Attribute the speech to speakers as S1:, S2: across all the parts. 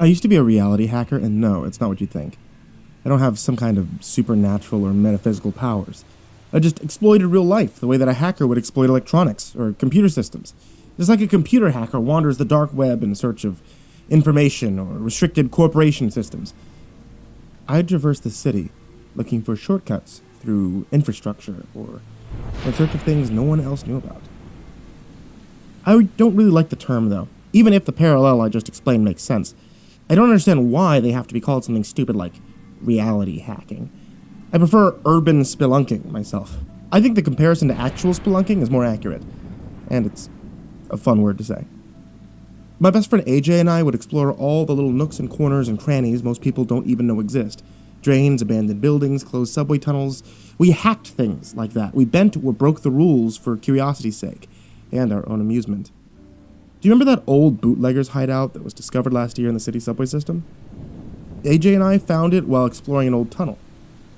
S1: used to be a reality hacker, and no, it's not what you think. I don't have some kind of supernatural or metaphysical powers. I just exploited real life, the way that a hacker would exploit electronics or computer systems. Just like a computer hacker wanders the dark web in search of information or restricted corporation systems. I traversed the city, looking for shortcuts through infrastructure or in search of things no one else knew about. I don't really like the term, though, even if the parallel I just explained makes sense. I don't understand why they have to be called something stupid like reality hacking. I prefer urban spelunking myself. I think the comparison to actual spelunking is more accurate, and it's a fun word to say. My best friend AJ and I would explore all the little nooks and corners and crannies most people don't even know exist. Drains, abandoned buildings, closed subway tunnels. We hacked things like that. We bent or broke the rules for curiosity's sake, and our own amusement. Do you remember that old bootlegger's hideout that was discovered last year in the city subway system? AJ and I found it while exploring an old tunnel.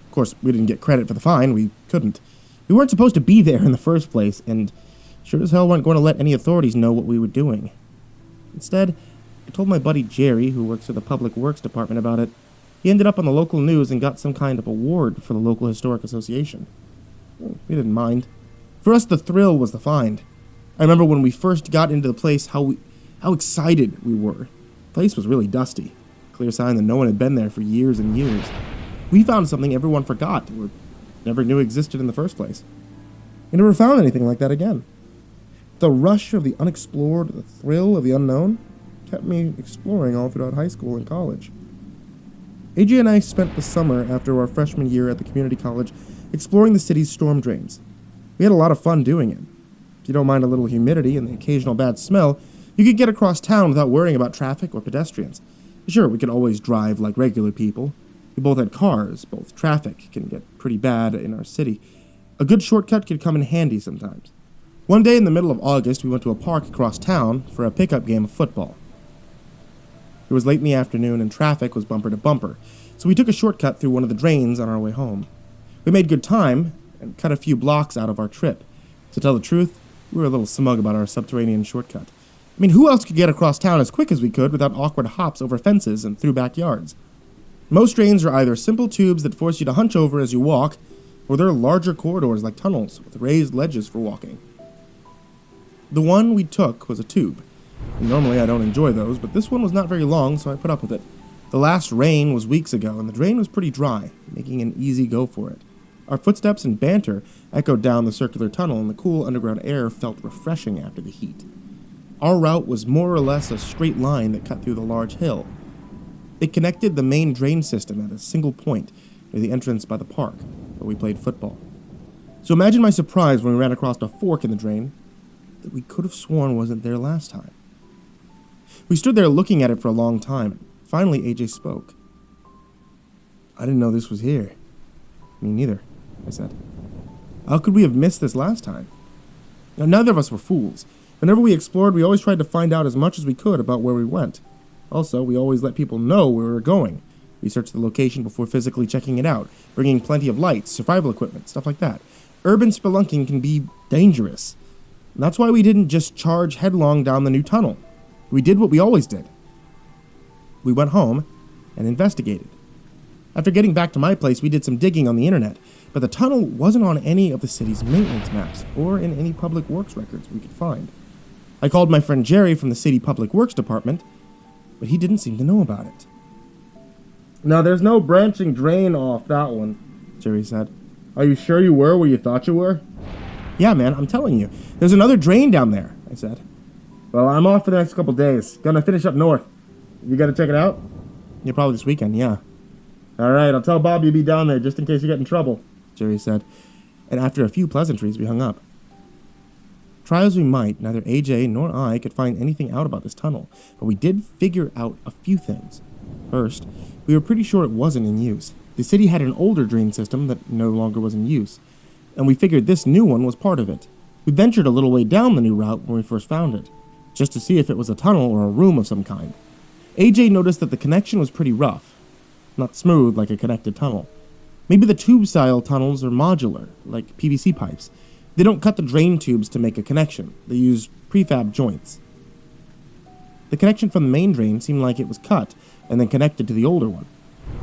S1: Of course, we didn't get credit for the find. We couldn't. We weren't supposed to be there in the first place, and sure as hell weren't going to let any authorities know what we were doing. Instead, I told my buddy Jerry, who works for the Public Works Department, about it. He ended up on the local news and got some kind of award for the local historic association. We didn't mind. For us, the thrill was the find. I remember when we first got into the place how excited we were. The place was really dusty. Clear sign that no one had been there for years and years. We found something everyone forgot or never knew existed in the first place. We never found anything like that again. The rush of the unexplored, the thrill of the unknown, kept me exploring all throughout high school and college. AJ and I spent the summer after our freshman year at the community college exploring the city's storm drains. We had a lot of fun doing it. If you don't mind a little humidity and the occasional bad smell, you could get across town without worrying about traffic or pedestrians. Sure, we could always drive like regular people. We both had cars, both traffic can get pretty bad in our city. A good shortcut could come in handy sometimes. One day in the middle of August, we went to a park across town for a pickup game of football. It was late in the afternoon and traffic was bumper to bumper, so we took a shortcut through one of the drains on our way home. We made good time and cut a few blocks out of our trip. To tell the truth, we were a little smug about our subterranean shortcut. I mean, who else could get across town as quick as we could without awkward hops over fences and through backyards? Most drains are either simple tubes that force you to hunch over as you walk, or they're larger corridors like tunnels with raised ledges for walking. The one we took was a tube. Normally I don't enjoy those, but this one was not very long, so I put up with it. The last rain was weeks ago, and the drain was pretty dry, making an easy go for it. Our footsteps and banter echoed down the circular tunnel, and the cool underground air felt refreshing after the heat. Our route was more or less a straight line that cut through the large hill. It connected the main drain system at a single point near the entrance by the park, where we played football. So imagine my surprise when we ran across a fork in the drain that we could have sworn wasn't there last time. We stood there looking at it for a long time, and finally AJ spoke. "I didn't know this was here." "Me neither," I said. "How could we have missed this last time?" Now, neither of us were fools. Whenever we explored, we always tried to find out as much as we could about where we went. Also, we always let people know where we were going. We searched the location before physically checking it out, bringing plenty of lights, survival equipment, stuff like that. Urban spelunking can be dangerous. And that's why we didn't just charge headlong down the new tunnel. We did what we always did. We went home and investigated. After getting back to my place, we did some digging on the internet, but the tunnel wasn't on any of the city's maintenance maps or in any public works records we could find. I called my friend Jerry from the city public works department, but he didn't seem to know about it. "Now, there's no branching drain off that one," Jerry said. "Are you sure you were where you thought you were?" "Yeah, man, I'm telling you. There's another drain down there," I said. "Well, I'm off for the next couple days. Gonna finish up north. You gotta check it out?" "Yeah, probably this weekend, yeah." "All right, I'll tell Bob you'll be down there just in case you get in trouble," Jerry said. And after a few pleasantries, we hung up. Try as we might, neither AJ nor I could find anything out about this tunnel, but we did figure out a few things. First, we were pretty sure it wasn't in use. The city had an older drain system that no longer was in use, and we figured this new one was part of it. We ventured a little way down the new route when we first found it, just to see if it was a tunnel or a room of some kind. AJ noticed that the connection was pretty rough, not smooth like a connected tunnel. Maybe the tube-style tunnels are modular, like PVC pipes. They don't cut the drain tubes to make a connection. They use prefab joints. The connection from the main drain seemed like it was cut and then connected to the older one.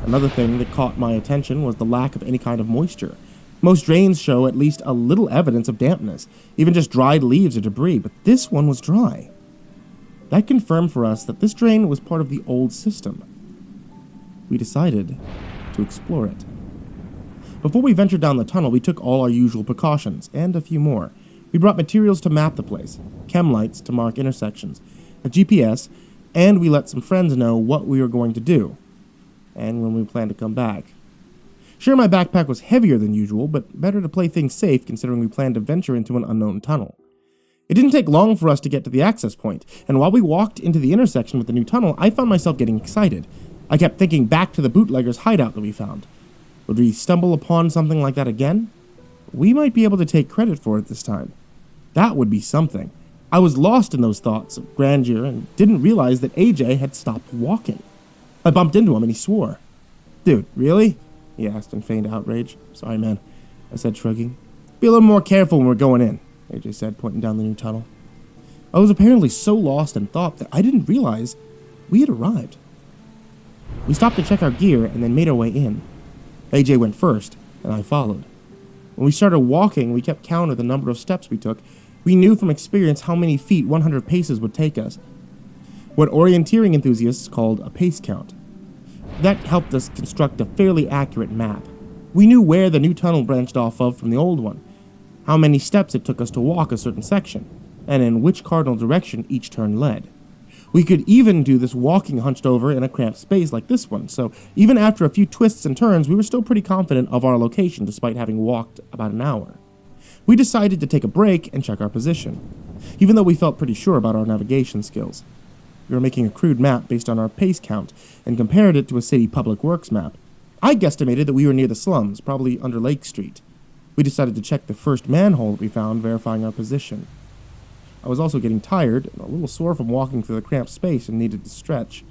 S1: Another thing that caught my attention was the lack of any kind of moisture. Most drains show at least a little evidence of dampness, even just dried leaves or debris, but this one was dry. That confirmed for us that this drain was part of the old system. We decided to explore it. Before we ventured down the tunnel, we took all our usual precautions, and a few more. We brought materials to map the place, chem lights to mark intersections, a GPS, and we let some friends know what we were going to do, and when we planned to come back. Sure, my backpack was heavier than usual, but better to play things safe considering we planned to venture into an unknown tunnel. It didn't take long for us to get to the access point, and while we walked into the intersection with the new tunnel, I found myself getting excited. I kept thinking back to the bootlegger's hideout that we found. Would we stumble upon something like that again? We might be able to take credit for it this time. That would be something. I was lost in those thoughts of grandeur and didn't realize that AJ had stopped walking. I bumped into him and he swore. "Dude, really?" he asked in feigned outrage. "Sorry, man," I said, shrugging. "Be a little more careful when we're going in," AJ said, pointing down the new tunnel. I was apparently so lost in thought that I didn't realize we had arrived. We stopped to check our gear and then made our way in. AJ went first, and I followed. When we started walking, we kept count of the number of steps we took. We knew from experience how many feet 100 paces would take us, what orienteering enthusiasts called a pace count. That helped us construct a fairly accurate map. We knew where the new tunnel branched off of from the old one, how many steps it took us to walk a certain section, and in which cardinal direction each turn led. We could even do this walking hunched over in a cramped space like this one, so even after a few twists and turns, we were still pretty confident of our location despite having walked about an hour. We decided to take a break and check our position, even though we felt pretty sure about our navigation skills. We were making a crude map based on our pace count and compared it to a city public works map. I guesstimated that we were near the slums, probably under Lake Street. We decided to check the first manhole that we found, verifying our position. I was also getting tired and a little sore from walking through the cramped space and needed to stretch.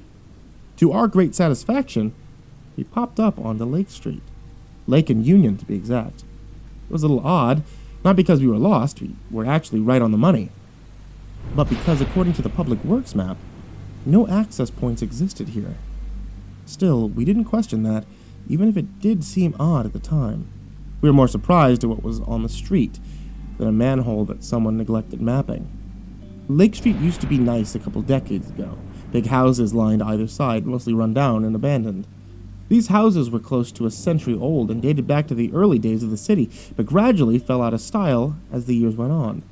S1: To our great satisfaction, we popped up onto Lake Street. Lake and Union, to be exact. It was a little odd, not because we were lost, we were actually right on the money, but because, according to the Public Works map, no access points existed here. Still, we didn't question that, even if it did seem odd at the time. We were more surprised at what was on the street than a manhole that someone neglected mapping. Lake Street used to be nice a couple decades ago. Big houses lined either side, mostly run down and abandoned. These houses were close to a century old and dated back to the early days of the city, but gradually fell out of style as the years went on.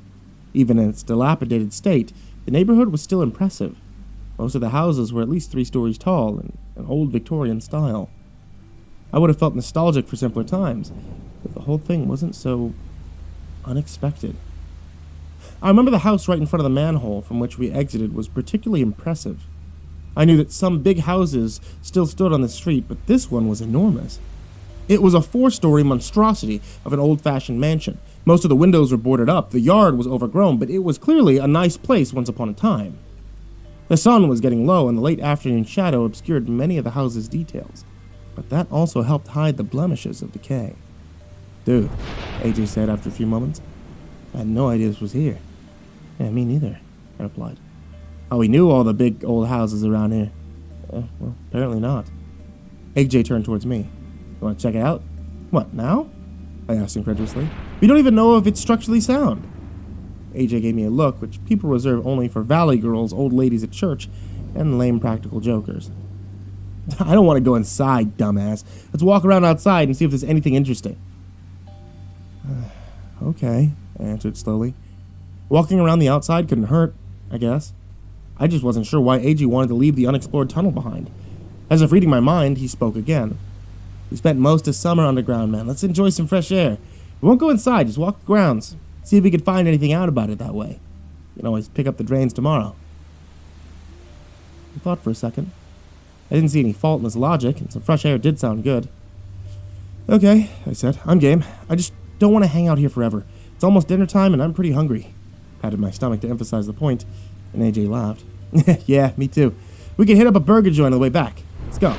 S1: Even in its dilapidated state, the neighborhood was still impressive. Most of the houses were at least 3 stories tall and an old Victorian style. I would have felt nostalgic for simpler times, if the whole thing wasn't so unexpected. I remember the house right in front of the manhole from which we exited was particularly impressive. I knew that some big houses still stood on the street, but this one was enormous. It was a 4-story monstrosity of an old-fashioned mansion. Most of the windows were boarded up, the yard was overgrown, but it was clearly a nice place once upon a time. The sun was getting low, and the late afternoon shadow obscured many of the house's details, but that also helped hide the blemishes of decay. "Dude," AJ said after a few moments, "I had no idea this was here." "Yeah, me neither," I replied. "Oh, we knew all the big old houses around here." Well, apparently not." AJ turned towards me. "You want to check it out?" "What, now?" I asked incredulously. "We don't even know if it's structurally sound." AJ gave me a look which people reserve only for valley girls, old ladies at church, and lame practical jokers. "I don't want to go inside, dumbass. Let's walk around outside and see if there's anything interesting." "Okay," I answered slowly. Walking around the outside couldn't hurt, I guess. I just wasn't sure why AJ wanted to leave the unexplored tunnel behind. As if reading my mind, he spoke again. "We spent most of summer underground, man. Let's enjoy some fresh air. We won't go inside, just walk the grounds. See if we could find anything out about it that way. You can always pick up the drains tomorrow." I thought for a second. I didn't see any fault in his logic, and some fresh air did sound good. "Okay," I said. "I'm game. I just don't want to hang out here forever. It's almost dinner time, and I'm pretty hungry." Patted my stomach to emphasize the point, and AJ laughed. "Yeah, me too. We can hit up a burger joint on the way back. Let's go."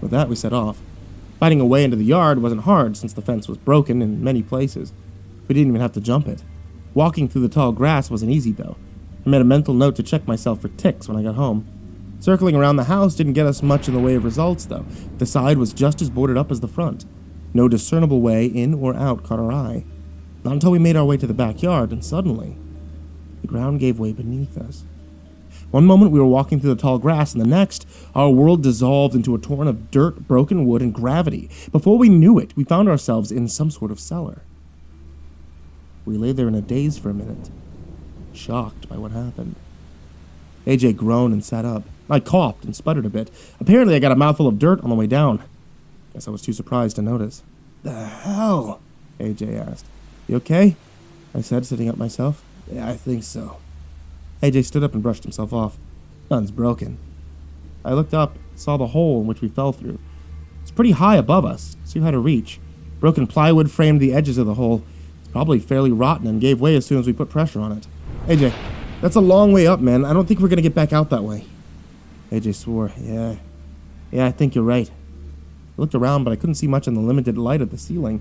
S1: With that, we set off. Finding a way into the yard wasn't hard, since the fence was broken in many places. We didn't even have to jump it. Walking through the tall grass wasn't easy, though. I made a mental note to check myself for ticks when I got home. Circling around the house didn't get us much in the way of results, though. The side was just as boarded up as the front. No discernible way in or out caught our eye. Not until we made our way to the backyard, and suddenly, the ground gave way beneath us. One moment we were walking through the tall grass, and the next, our world dissolved into a torrent of dirt, broken wood, and gravity. Before we knew it, we found ourselves in some sort of cellar. We lay there in a daze for a minute, shocked by what happened. AJ groaned and sat up. I coughed and sputtered a bit. Apparently I got a mouthful of dirt on the way down. Guess I was too surprised to notice. "The hell?" AJ asked. "You okay?" I said, sitting up myself. "Yeah, I think so." AJ stood up and brushed himself off. "Nothing's broken." I looked up, saw the hole in which we fell through. It's pretty high above us, so you had to reach. Broken plywood framed the edges of the hole. It's probably fairly rotten and gave way as soon as we put pressure on it. "AJ, that's a long way up, man. I don't think we're going to get back out that way." AJ swore. Yeah, I think you're right." I looked around, but I couldn't see much in the limited light of the ceiling.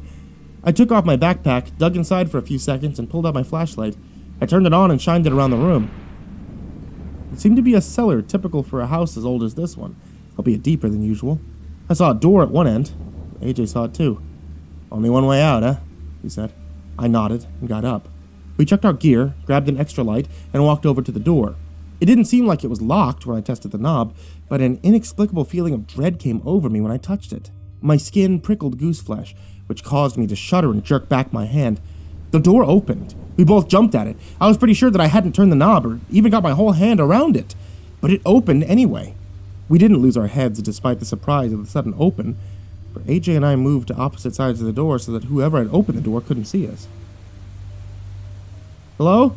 S1: I took off my backpack, dug inside for a few seconds, and pulled out my flashlight. I turned it on and shined it around the room. It seemed to be a cellar typical for a house as old as this one, albeit deeper than usual. I saw a door at one end. AJ saw it too. "Only one way out, huh?" he said. I nodded and got up. We checked our gear, grabbed an extra light, and walked over to the door. It didn't seem like it was locked when I tested the knob, but an inexplicable feeling of dread came over me when I touched it. My skin prickled gooseflesh, which caused me to shudder and jerk back my hand. The door opened. We both jumped at it. I was pretty sure that I hadn't turned the knob or even got my whole hand around it, but it opened anyway. We didn't lose our heads despite the surprise of the sudden open, for AJ and I moved to opposite sides of the door so that whoever had opened the door couldn't see us. "Hello?"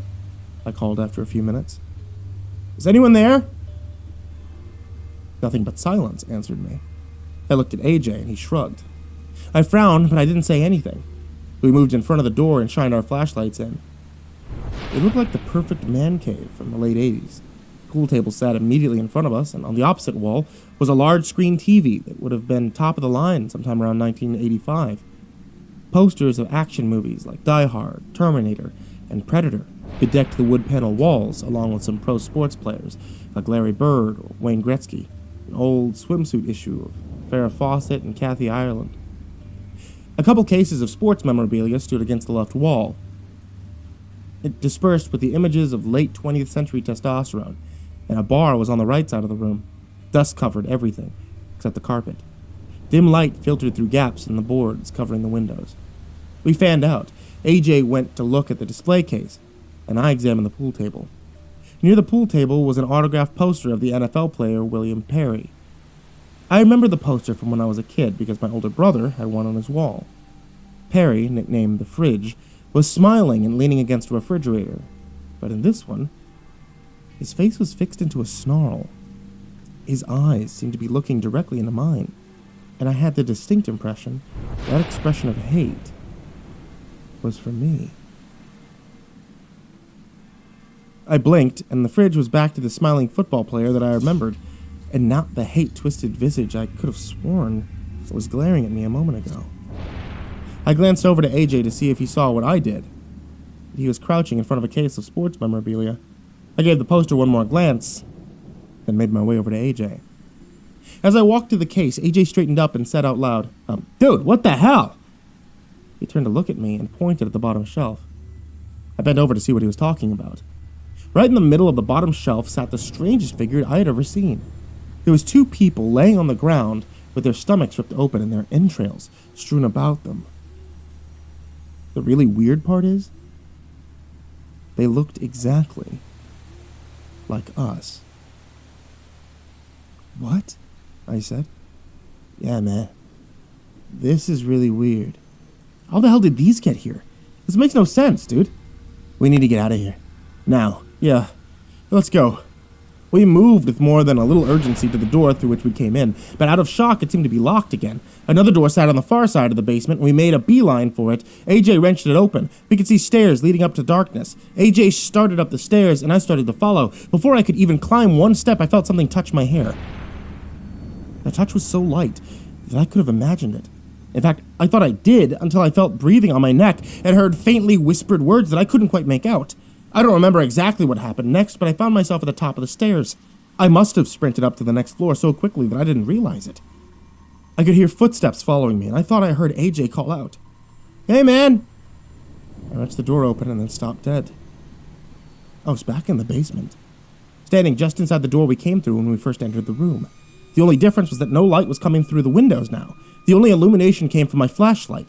S1: I called after a few minutes. "Is anyone there?" Nothing but silence answered me. I looked at AJ and he shrugged. I frowned, but I didn't say anything. We moved in front of the door and shined our flashlights in. It looked like the perfect man cave from the late 80s. The pool table sat immediately in front of us, and on the opposite wall was a large screen TV that would have been top of the line sometime around 1985. Posters of action movies like Die Hard, Terminator, and Predator bedecked the wood panel walls, along with some pro sports players like Larry Bird or Wayne Gretzky, an old swimsuit issue of Farrah Fawcett and Kathy Ireland. A couple cases of sports memorabilia stood against the left wall. It dispersed with the images of late 20th century testosterone, and a bar was on the right side of the room. Dust covered everything, except the carpet. Dim light filtered through gaps in the boards covering the windows. We fanned out. AJ went to look at the display case, and I examined the pool table. Near the pool table was an autographed poster of the NFL player William Perry. I remember the poster from when I was a kid because my older brother had one on his wall. Perry, nicknamed the Fridge, was smiling and leaning against a refrigerator, but in this one, his face was fixed into a snarl. His eyes seemed to be looking directly into mine, and I had the distinct impression that expression of hate was for me. I blinked, and the Fridge was back to the smiling football player that I remembered, and not the hate-twisted visage I could have sworn was glaring at me a moment ago. I glanced over to AJ to see if he saw what I did. He was crouching in front of a case of sports memorabilia. I gave the poster one more glance, then made my way over to AJ. As I walked to the case, AJ straightened up and said out loud, "Dude, what the hell?" He turned to look at me and pointed at the bottom shelf. I bent over to see what he was talking about. Right in the middle of the bottom shelf sat the strangest figure I had ever seen. There was two people laying on the ground with their stomachs ripped open and their entrails strewn about them. The really weird part is, they looked exactly like us. "What?" I said. "Yeah, man. This is really weird. How the hell did these get here? This makes no sense, dude. We need to get out of here. Now. Yeah. Let's go." We moved with more than a little urgency to the door through which we came in, but out of shock it seemed to be locked again. Another door sat on the far side of the basement, and we made a beeline for it. AJ wrenched it open. We could see stairs leading up to darkness. AJ started up the stairs, and I started to follow. Before I could even climb one step, I felt something touch my hair. The touch was so light that I could have imagined it. In fact, I thought I did until I felt breathing on my neck and heard faintly whispered words that I couldn't quite make out. I don't remember exactly what happened next, but I found myself at the top of the stairs. I must have sprinted up to the next floor so quickly that I didn't realize it. I could hear footsteps following me, and I thought I heard AJ call out, "Hey, man!" I wrenched the door open and then stopped dead. I was back in the basement, standing just inside the door we came through when we first entered the room. The only difference was that no light was coming through the windows now. The only illumination came from my flashlight.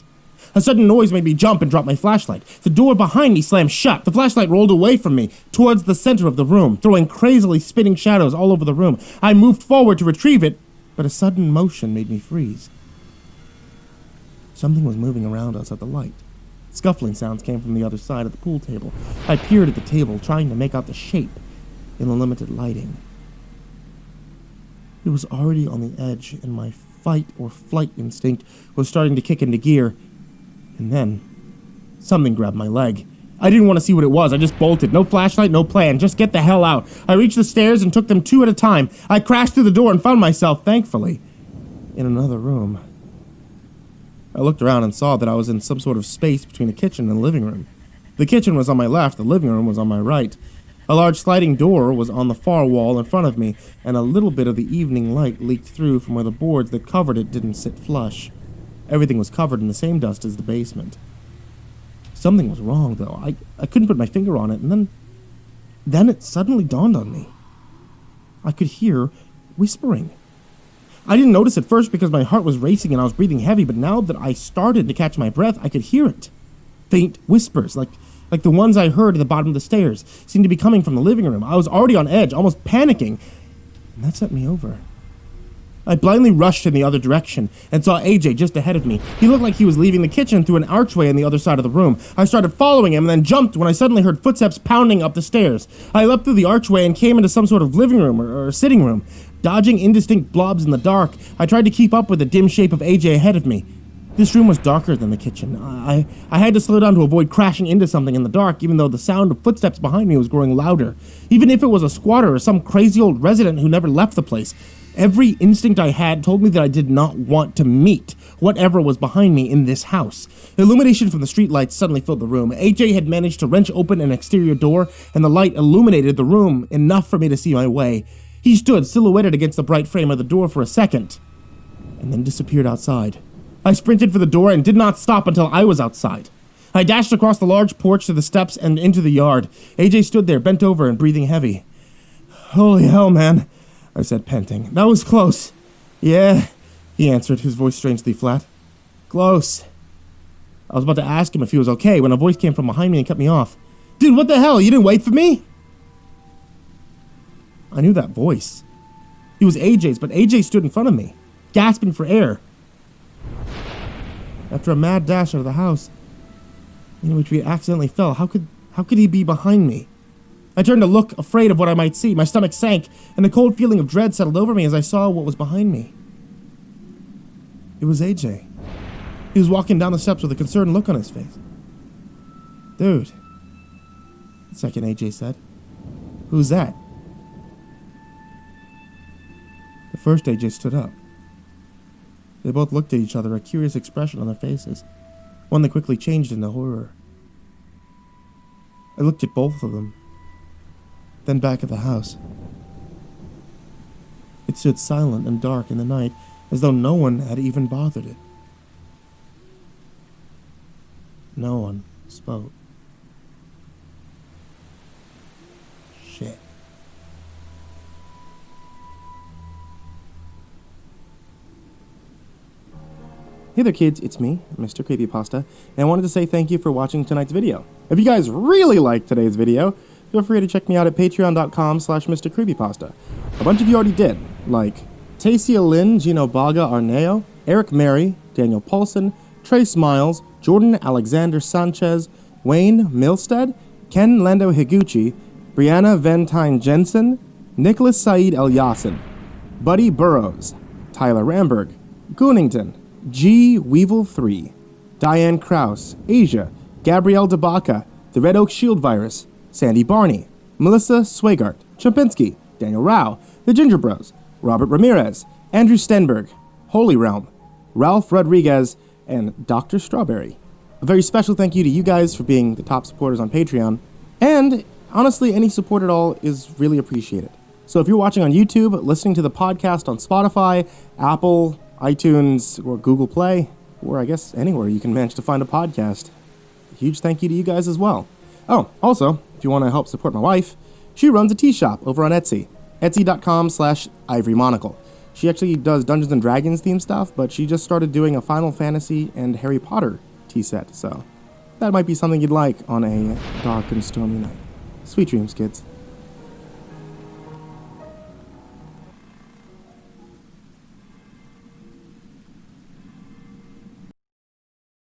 S1: A sudden noise made me jump and drop my flashlight. The door behind me slammed shut. The flashlight rolled away from me, towards the center of the room, throwing crazily spinning shadows all over the room. I moved forward to retrieve it, but a sudden motion made me freeze. Something was moving around us at the light. Scuffling sounds came from the other side of the pool table. I peered at the table, trying to make out the shape in the limited lighting. It was already on the edge, and my fight or flight instinct was starting to kick into gear. And then, something grabbed my leg. I didn't want to see what it was. I just bolted. No flashlight, no plan. Just get the hell out. I reached the stairs and took them two at a time. I crashed through the door and found myself, thankfully, in another room. I looked around and saw that I was in some sort of space between a kitchen and a living room. The kitchen was on my left, the living room was on my right. A large sliding door was on the far wall in front of me, and a little bit of the evening light leaked through from where the boards that covered it didn't sit flush. Everything was covered in the same dust as the basement. Something was wrong, though. I couldn't put my finger on it, and then it suddenly dawned on me. I could hear whispering. I didn't notice at first because my heart was racing and I was breathing heavy, but now that I started to catch my breath, I could hear it. Faint whispers, like the ones I heard at the bottom of the stairs, seemed to be coming from the living room. I was already on edge, almost panicking, and that set me over. I blindly rushed in the other direction and saw AJ just ahead of me. He looked like he was leaving the kitchen through an archway on the other side of the room. I started following him and then jumped when I suddenly heard footsteps pounding up the stairs. I leapt through the archway and came into some sort of living room or sitting room. Dodging indistinct blobs in the dark, I tried to keep up with the dim shape of AJ ahead of me. This room was darker than the kitchen. I had to slow down to avoid crashing into something in the dark, even though the sound of footsteps behind me was growing louder. Even if it was a squatter or some crazy old resident who never left the place, every instinct I had told me that I did not want to meet whatever was behind me in this house. Illumination from the streetlights suddenly filled the room. AJ had managed to wrench open an exterior door, and the light illuminated the room enough for me to see my way. He stood silhouetted against the bright frame of the door for a second, and then disappeared outside. I sprinted for the door and did not stop until I was outside. I dashed across the large porch to the steps and into the yard. AJ stood there, bent over and breathing heavy. "Holy hell, man," I said, panting. "That was close." "Yeah," he answered, his voice strangely flat. "Close." I was about to ask him if he was okay when a voice came from behind me and cut me off. "Dude, what the hell? You didn't wait for me?" I knew that voice. It was AJ's, but AJ stood in front of me, gasping for air. After a mad dash out of the house, in which we accidentally fell, how could he be behind me? I turned to look, afraid of what I might see. My stomach sank, and a cold feeling of dread settled over me as I saw what was behind me. It was AJ. He was walking down the steps with a concerned look on his face. "Dude," the second AJ said. "Who's that?" The first AJ stood up. They both looked at each other, a curious expression on their faces, one that quickly changed into horror. I looked at both of them, then back at the house. It stood silent and dark in the night, as though no one had even bothered it. No one spoke. Shit. Hey there kids, it's me, MrCreepyPasta, and I wanted to say thank you for watching tonight's video. If you guys really liked today's video, feel free to check me out at patreon.com/MrCreepyPasta. A bunch of you already did, like Tasia Lynn, Gino Baga Arneo, Eric Mary, Daniel Paulson, Trace Miles, Jordan Alexander Sanchez, Wayne Milstead, Ken Lando Higuchi, Brianna Ventine Jensen, Nicholas Saeed El Yassin, Buddy Burrows, Tyler Ramberg, Goonington, G. Weevil 3, Diane Krause, Asia, Gabrielle DeBaca, The Red Oak Shield Virus, Sandy Barney, Melissa Swigart, Champinski, Daniel Rao, The Ginger Bros, Robert Ramirez, Andrew Stenberg, Holy Realm, Ralph Rodriguez, and Dr. Strawberry. A very special thank you to you guys for being the top supporters on Patreon. And honestly, any support at all is really appreciated. So if you're watching on YouTube, listening to the podcast on Spotify, Apple, iTunes, or Google Play, or I guess anywhere you can manage to find a podcast, a huge thank you to you guys as well. Oh, also, if you want to help support my wife, she runs a tea shop over on Etsy, etsy.com/ivorymonocle. She actually does Dungeons & Dragons themed stuff, but she just started doing a Final Fantasy and Harry Potter tea set, so that might be something you'd like on a dark and stormy night. Sweet dreams, kids.